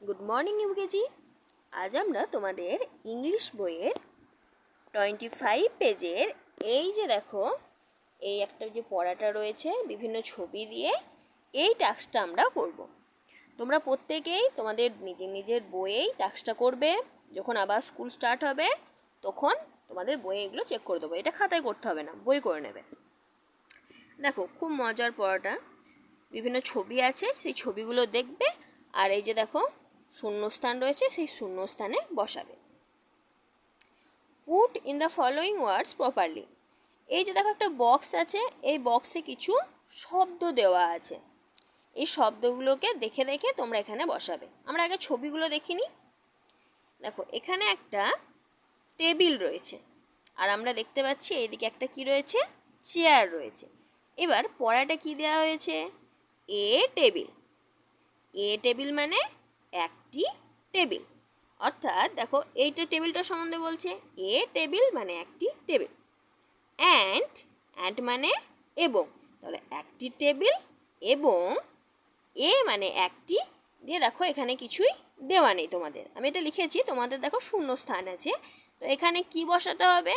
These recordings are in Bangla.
Good morning UKG. আজ আমরা তোমাদের ইংলিশ বইয়ের 25 পেজের এই যে দেখো, এই একটা যে পড়াটা রয়েছে বিভিন্ন ছবি দিয়ে, এই টাস্কটা আমরা করব। তোমরা প্রত্যেকেই তোমাদের নিজের নিজের বইয়েই টাস্কটা করবে। যখন আবার স্কুল স্টার্ট হবে তখন তোমাদের বইয়ে এগুলো চেক করে দেবো। এটা খাতায় করতে হবে না, বই করে নেবে। দেখো, খুব মজার পড়াটা। বিভিন্ন ছবি আছে, সেই ছবিগুলো দেখবে, আর এই যে দেখো শূন্যস্থান রয়েছে, সেই শূন্যস্থানে বসাবে। Put in the following words properly. এই যে দেখো একটা বক্স আছে, এই বক্সে কিছু শব্দ দেওয়া আছে। এই শব্দগুলোকে দেখে দেখে তোমরা এখানে বসাবে। আমরা আগে ছবিগুলো দেখিনি। দেখো, এখানে একটা টেবিল রয়েছে, আর আমরা দেখতে পাচ্ছি এইদিকে একটা কি রয়েছে, চেয়ার রয়েছে। এবার পড়াটা কি দেওয়া হয়েছে, এ টেবিল। এ টেবিল মানে একটি টেবিল। অর্থাৎ দেখো, এইটা টেবিলটা সম্বন্ধে বলছে, এ টেবিল মানে একটি টেবিল। অ্যান্ড মানে এবং, তাহলে একটি টেবিল এবং এ মানে একটি দিয়ে দেখো এখানে কিছুই দেওয়া নেই তোমাদের। আমি এটা লিখেছি, তোমাদের দেখো শূন্য স্থান আছে। তো এখানে কি বসাতে হবে,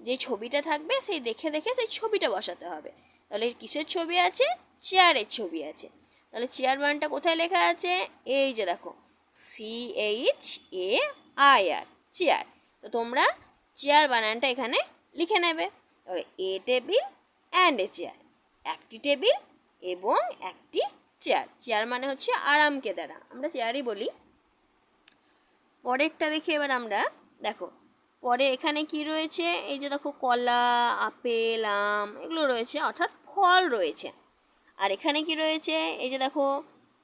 যে ছবিটা থাকবে সেই দেখে দেখে সেই ছবিটা বসাতে হবে। তাহলে কিসের ছবি আছে, চেয়ারের ছবি আছে। তাহলে চেয়ার বানানটা কোথায় লেখা আছে, এই যে দেখো CHAIR, চেয়ার। তো তোমরা চেয়ার বানানটা এখানে লিখে নেবে। তাহলে এ টেবিল অ্যান্ড এ চেয়ার, একটি টেবিল এবং একটি চেয়ার। চেয়ার মানে হচ্ছে আরামকে দ্বারা, আমরা চেয়ারই বলি। পরেরটা দেখি এবার আমরা। দেখো, পরে এখানে কি রয়েছে, এই যে দেখো কলা, আপেল, আম এগুলো রয়েছে, অর্থাৎ ফল রয়েছে। আর এখানে কি রয়েছে, এই যে দেখো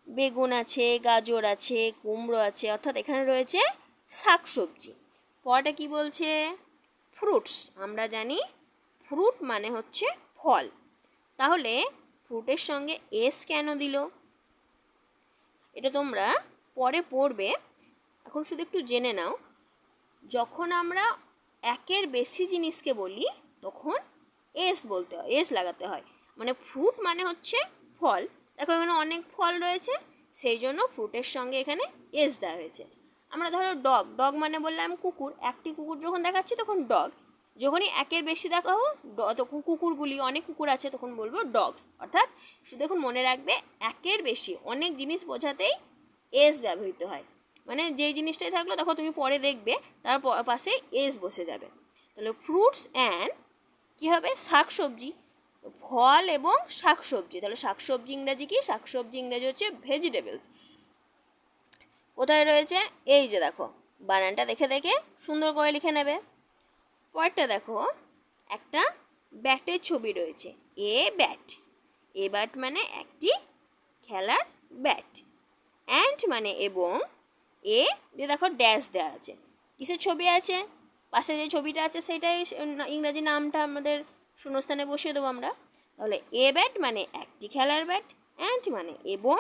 বেগুন আছে, গাজর আছে, কুমড়ো আছে, অর্থাৎ এখানে রয়েছে শাকসবজি। পরটা কি বলছে, ফ্রুটস। আমরা জানি ফ্রুট মানে হচ্ছে ফল, তাহলে ফ্রুটের সঙ্গে এস কেন দিল, এটা তোমরা পরে পড়বে। এখন শুধু একটু জেনে নাও, যখন আমরা একের বেশি জিনিসকে বলি তখন এস বলতে হয়, এস লাগাতে হয়। মানে ফ্রুট মানে হচ্ছে ফল, দেখো এখানে অনেক ফল রয়েছে, সেই জন্য ফ্রুটের সঙ্গে এখানে এস দেওয়া হয়েছে। আমরা ধরো ডগ, ডগ মানে বললাম কুকুর, একটি কুকুর যখন দেখাচ্ছি তখন ডগ। যখনই একের বেশি দেখাবো তখন কুকুরগুলি, অনেক কুকুর আছে তখন বলবো ডগস। অর্থাৎ শুধু এখন মনে রাখবে, একের বেশি অনেক জিনিস বোঝাতেই এস ব্যবহৃত হয়। মানে যেই জিনিসটাই থাকলো দেখো তুমি পরে দেখবে তার পাশে এস বসে যাবে। তাহলে ফ্রুটস অ্যান্ড কী হবে, শাকসবজি। ফল এবং শাকসবজি, তাহলে শাকসবজি ইংরাজি কি, শাকসবজি ইংরাজি হচ্ছে ভেজিটেবলস। কোথায় রয়েছে, এই যে দেখো বানানটা দেখে দেখে সুন্দর করে লিখে নেবে। পরেরটা দেখো, একটা ব্যাটের ছবি রয়েছে, এ ব্যাট। এ ব্যাট মানে একটি খেলার ব্যাট। অ্যান্ড মানে এবং, এ দিয়ে দেখো ড্যাশ দেওয়া আছে, কিসের ছবি আছে, পাশে যে ছবিটা আছে সেটাই ইংরাজি নামটা আমাদের শূন্যস্থানে বসিয়ে দেবো আমরা। তাহলে এ ব্যাট মানে একটি খেলার ব্যাট, অ্যান্ড মানে এবং,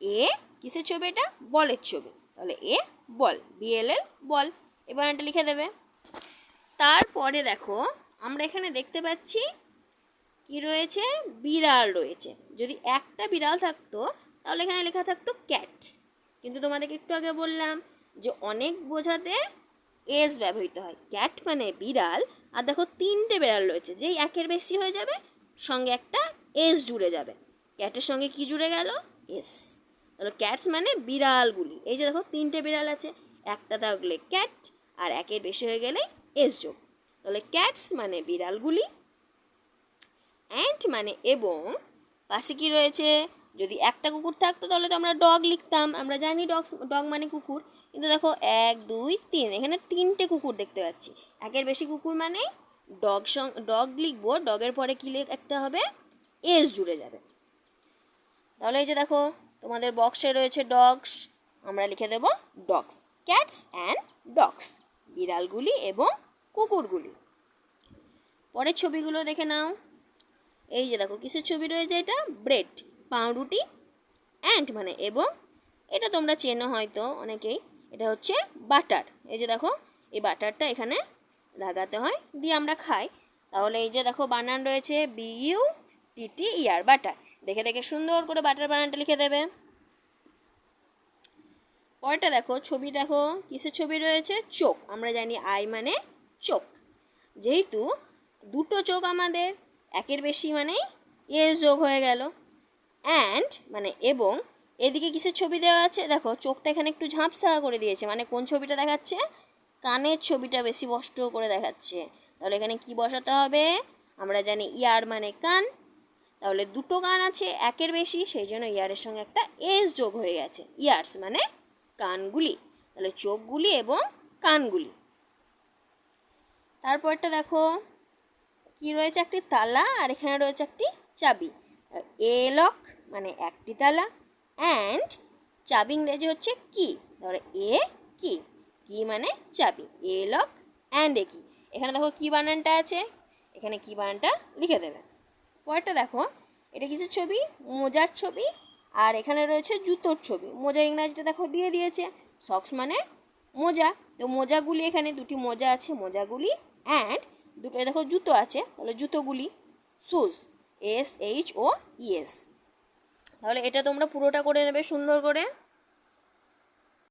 এ কিসের ছবি, এটা বলের ছবি, তাহলে এ বল, BLL বল। এবার এটা লিখে দেবে। তারপরে দেখো আমরা এখানে দেখতে পাচ্ছি কি রয়েছে, বিড়াল রয়েছে। যদি একটা বিড়াল থাকতো তাহলে এখানে লেখা থাকতো ক্যাট, কিন্তু তোমাদেরকে একটু আগে বললাম যে অনেক বোঝাতে এস ব্যবহৃত হয়। ক্যাট মানে বিড়াল, আর দেখো তিনটে বিড়াল রয়েছে, যেই একের বেশি হয়ে যাবে সঙ্গে একটা এস জুড়ে যাবে। ক্যাটের সঙ্গে কি জুড়ে গেল, এস। তাহলে ক্যাটস মানে বিড়ালগুলি। এই যে দেখো তিনটে বিড়াল আছে, একটা থাকলে ক্যাট আর একের বেশি হয়ে গেলে এস যোগ। তাহলে ক্যাটস মানে বিড়ালগুলি, অ্যান্ড মানে এবং, পাশে কি রয়েছে, যদি একটা কুকুর থাকতো তাহলে তো আমরা ডগ লিখতাম, আমরা জানি ডগ মানে কুকুর। কিন্তু দেখো 1 2 3, এখানে তিনটে কুকুর দেখতে পাচ্ছি, একের বেশি কুকুর মানে ডগ লিখবো, ডগের পরে কি একটা হবে, এস জুড়ে যাবে। তাহলে এই যে দেখো তোমাদের বক্সে রয়েছে ডগস, আমরা লিখে দেব ডগস, ক্যাটস অ্যান্ড ডগস, বিড়ালগুলি এবং কুকুরগুলি। পরের ছবিগুলো দেখে নাও। এই যে দেখো কিসের ছবি রয়েছে, এটা ব্রেড, পাউরুটি। অ্যান্ড মানে এবং, এটা তোমরা চেনো হয়তো অনেকেই, এটা হচ্ছে বাটার। এই যে দেখো এই বাটারটা এখানে লাগাতে হয়, দিয়ে আমরা খাই। তাহলে এই যে দেখো বানান রয়েছে BUTTER, বাটার। দেখে দেখে সুন্দর করে বাটার বানানটা লিখে দেবে। পরেরটা দেখো, ছবি দেখো, কিসের ছবি রয়েছে? চোখ। আমরা জানি আই মানে চোখ। যেহেতু দুটো চোখ আমাদের, একের বেশি মানেই এস যোগ হয়ে গেল। অ্যান্ড মানে এবং, এদিকে কিসের ছবি দেওয়া আছে? দেখো চোখটা এখানে একটু ঝাঁপসা করে দিয়েছে, মানে কোন ছবিটা দেখাচ্ছে? কানের ছবিটা বেশি স্পষ্ট করে দেখাচ্ছে। তাহলে এখানে কি বসাতে হবে? আমরা জানি ইয়ার মানে কান, তাহলে দুটো কান আছে একের বেশি, সেই জন্য ইয়ারের সঙ্গে একটা এস যোগ হয়ে গেছে। ইয়ার্স মানে কানগুলি, তাহলে চোখগুলি এবং কানগুলি। তারপরটা দেখো কি রয়েছে? একটি তালা, আর এখানে রয়েছে একটি চাবি। এ লক মানে একটি তালা, অ্যান্ড চাবি ইংরেজি হচ্ছে কি, তাহলে এ কি, কি মানে চাবি, এ লক অ্যান্ড এ কি। এখানে দেখো কি বানানটা আছে, এখানে কি বানানটা লিখে দেবে। পরেরটা দেখো, এটা কিসের ছবি? মোজার ছবি, আর এখানে রয়েছে জুতোর ছবি। মোজা ইংরাজিটা দেখো দিয়ে দিয়েছে, সক্স মানে মোজা, তো মোজাগুলি, এখানে দুটি মোজা আছে, মোজাগুলি, অ্যান্ড দুটো দেখো জুতো আছে, তাহলে জুতোগুলি, শুজ, SHOES। তাহলে এটা তোমরা পুরোটা করে নেবে সুন্দর করে।